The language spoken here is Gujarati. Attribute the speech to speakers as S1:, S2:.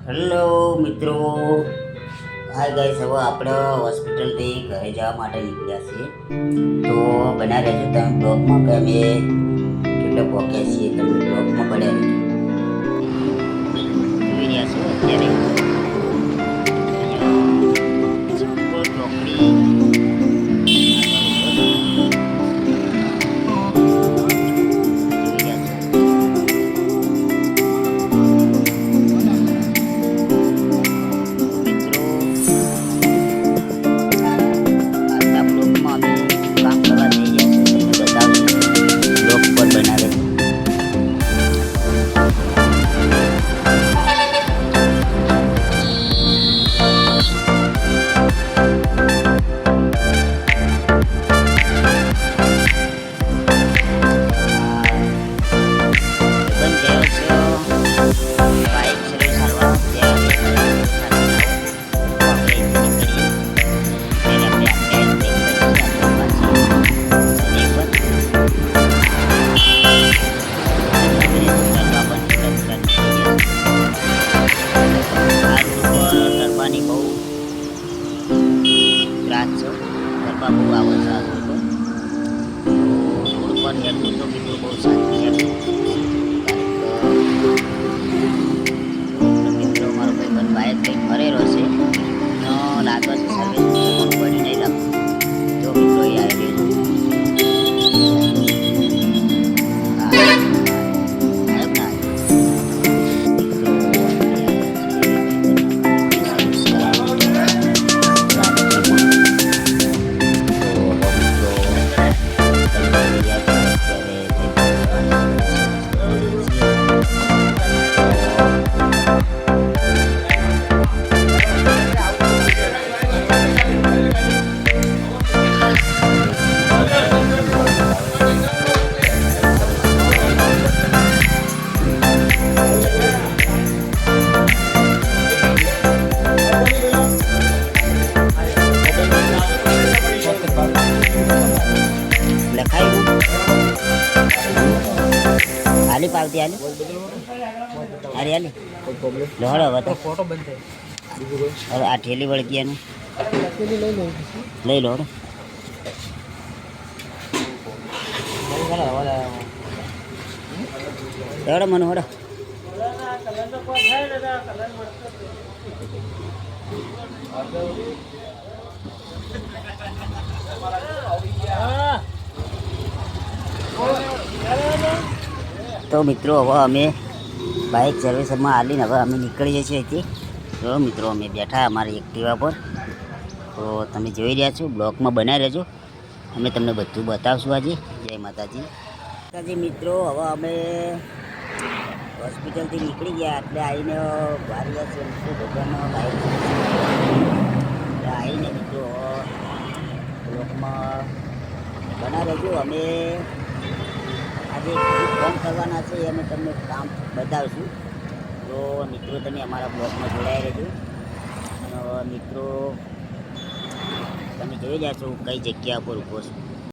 S1: હેલો મિત્રો, હાય ગાઈસ. હવે આપણે હોસ્પિટલથી ઘરે જવા માટે નીકળ્યા છીએ. તો બના રહેજો તમે બ્લોગમાં કે અમે કેટલે પહોંચ્યા છીએ. તમે બ્લોગમાં બન્યા રહેજો. જોઈ રહ્યા છો અત્યારે ચોકડી ગરબા બહુ આવે છે આ લોકો. રોડ પર હેડવું તો મિત્રો બહુ સારું છે. મિત્રો મારો ભાઈબંધ બાઇક કંઈક ફરેલો છે, લાગે છે સર્વિસ બની નહીં લાગતું. તો મિત્રો એ આવી આલી પાવતી આલી અરે આલી લોહડ હવે તો ફોટો બંધ થાય. હવે આ ઠેલી વળગી એનું લઈ લો. એવડો મને હોડો તો મિત્રો હવે અમે બાઇક સર્વિસમાં આવીને હવે અમે નીકળીએ છીએ અહીંથી. તો મિત્રો અમે બેઠા અમારી એક્ટિવા પર. તો તમે જોઈ રહ્યા છો, બ્લોકમાં બનાવી રહેજો. અમે તમને બધું બતાવશું આજે. જય માતાજી. માતાજી મિત્રો, હવે અમે હોસ્પિટલથી નીકળી ગયા એટલે આવીને વારી છે ભગવાનનો બાઇક એટલે આવીને મિત્રો બ્લોકમાં બનાવી રહેજો. અમે આજે કામ કરવાના છે, અમે તમને કામ બતાવશું. તો મિત્રો તમે અમારા બ્લોગમાં જોડાઈ રહેજો. અને મિત્રો તમે જોઈ રહ્યા છો કઈ જગ્યા પર ઊભો છું.